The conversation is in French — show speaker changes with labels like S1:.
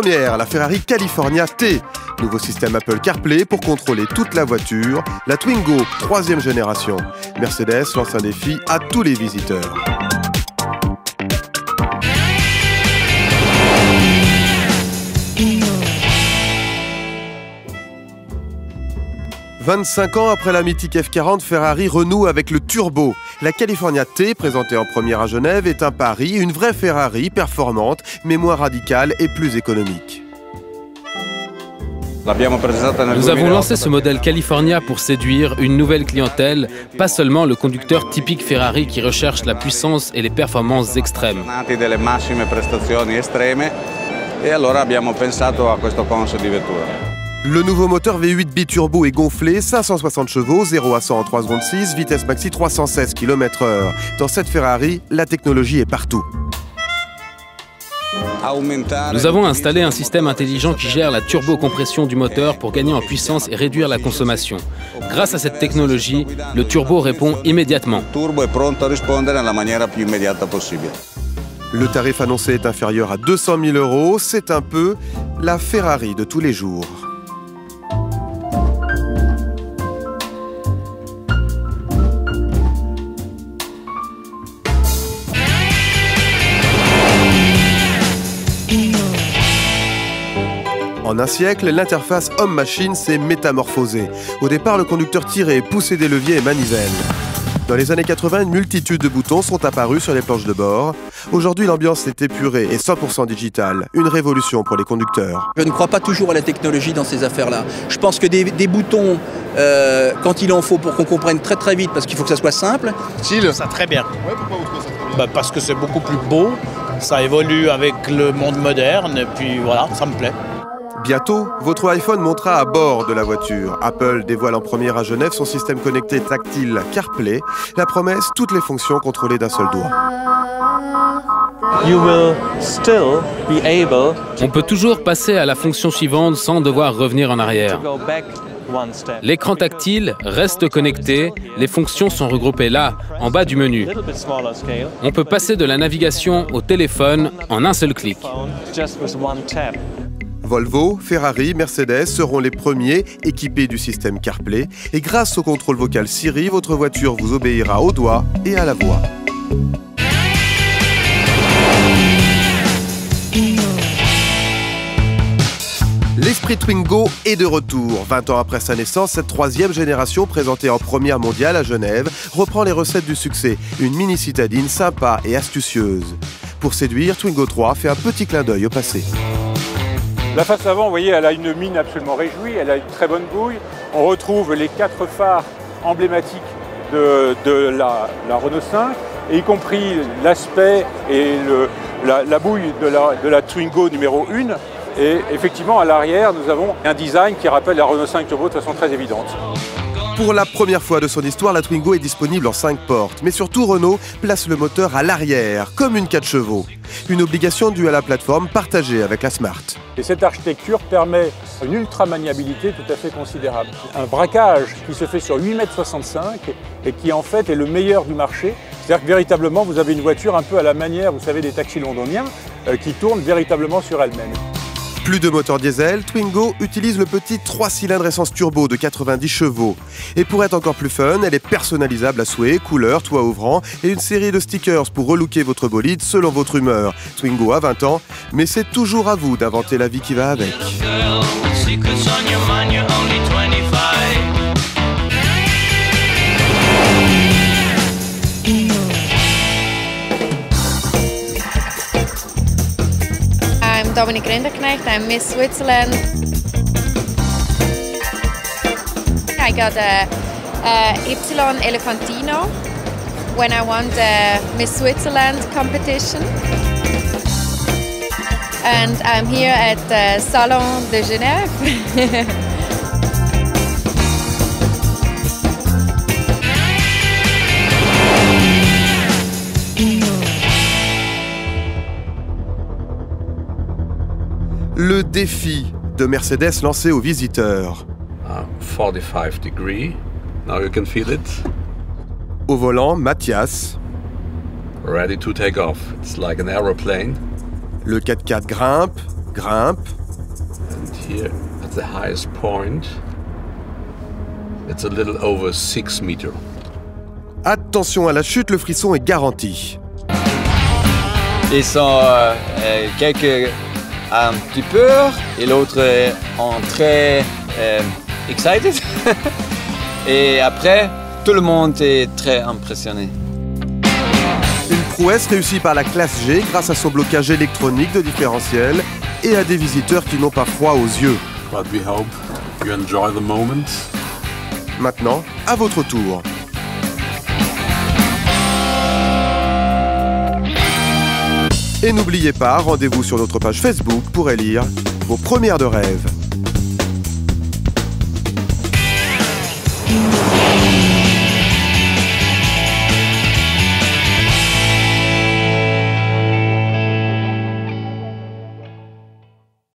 S1: première, la Ferrari California T. Nouveau système Apple CarPlay pour contrôler toute la voiture. La Twingo, 3e génération. Mercedes lance un défi à tous les visiteurs. « 25 ans après la mythique F40, Ferrari renoue avec le turbo. La California T, présentée en première à Genève, est un pari, une vraie Ferrari performante, mais moins radicale et plus économique.
S2: Nous avons lancé ce modèle California pour séduire une nouvelle clientèle, pas seulement le conducteur typique Ferrari qui recherche la puissance et les performances extrêmes.
S1: Le nouveau moteur V8 biturbo est gonflé, 560 chevaux, 0 à 100 en 3 secondes 6, vitesse maxi 316 km/h. Dans cette Ferrari, la technologie est partout.
S2: Nous avons installé un système intelligent qui gère la turbocompression du moteur pour gagner en puissance et réduire la consommation. Grâce à cette technologie, le turbo répond immédiatement.
S1: Le tarif annoncé est inférieur à 200 000 €. C'est un peu la Ferrari de tous les jours. En un siècle, l'interface homme-machine s'est métamorphosée. Au départ, le conducteur tirait, poussait des leviers et manivelle. Dans les années 80, une multitude de boutons sont apparus sur les planches de bord. Aujourd'hui, l'ambiance est épurée et 100% digitale. Une révolution pour les conducteurs.
S3: Je ne crois pas toujours à la technologie dans ces affaires-là. Je pense que des boutons, quand il en faut pour qu'on comprenne très très vite, parce qu'il faut que ça soit simple.
S4: Ça très bien. Ouais, pourquoi vous trouvez ça très bien ? Parce que c'est beaucoup plus beau, ça évolue avec le monde moderne, et puis voilà, ça me plaît.
S1: Bientôt, votre iPhone montera à bord de la voiture. Apple dévoile en première à Genève son système connecté tactile CarPlay. La promesse, toutes les fonctions contrôlées d'un seul doigt.
S2: On peut toujours passer à la fonction suivante sans devoir revenir en arrière. L'écran tactile reste connecté, les fonctions sont regroupées là, en bas du menu. On peut passer de la navigation au téléphone en un seul clic.
S1: Volvo, Ferrari, Mercedes seront les premiers équipés du système CarPlay. Et grâce au contrôle vocal Siri, votre voiture vous obéira au doigt et à la voix. L'esprit Twingo est de retour. 20 ans après sa naissance, cette 3e génération, présentée en première mondiale à Genève, reprend les recettes du succès. Une mini-citadine sympa et astucieuse. Pour séduire, Twingo 3 fait un petit clin d'œil au passé.
S5: La face avant, vous voyez, elle a une mine absolument réjouie, elle a une très bonne bouille. On retrouve les 4 phares emblématiques de la Renault 5, et y compris l'aspect et la bouille de la Twingo numéro 1. Et effectivement, à l'arrière, nous avons un design qui rappelle la Renault 5 Turbo de façon très évidente.
S1: Pour la première fois de son histoire, la Twingo est disponible en 5 portes. Mais surtout, Renault place le moteur à l'arrière, comme une 4 chevaux. Une obligation due à la plateforme partagée avec la Smart.
S5: Et cette architecture permet une ultra-maniabilité tout à fait considérable. Un braquage qui se fait sur 8,65 m et qui en fait est le meilleur du marché. C'est-à-dire que véritablement, vous avez une voiture un peu à la manière, vous savez, des taxis londoniens qui tournent véritablement sur elle-même.
S1: Plus de moteur diesel, Twingo utilise le petit 3 cylindres essence turbo de 90 chevaux. Et pour être encore plus fun, elle est personnalisable à souhait, couleur, toit ouvrant et une série de stickers pour relooker votre bolide selon votre humeur. Twingo a 20 ans, mais c'est toujours à vous d'inventer la vie qui va avec.
S6: I'm Dominique Rinderknecht, I'm Miss Switzerland. I got a Y Elefantino when I won the Miss Switzerland competition. And I'm here at the Salon de Genève.
S1: Le défi de Mercedes lancé aux visiteurs.
S7: 45 degree. Now you can feel it.
S1: Au volant, Mathias.
S7: Ready to take off. It's like an aeroplane.
S1: Le 4x4 grimpe, grimpe.
S7: And here, at the highest point, it's a little over 6 meters.
S1: Attention à la chute, le frisson est garanti.
S8: Ils sont quelques un petit peur et l'autre en très excited. Et après, tout le monde est très impressionné.
S1: Une prouesse réussie par la classe G grâce à son blocage électronique de différentiel et à des visiteurs qui n'ont pas froid aux yeux.
S7: But we hope you enjoy the moment.
S1: Maintenant, à votre tour. Et n'oubliez pas, rendez-vous sur notre page Facebook pour élire vos premières de rêve.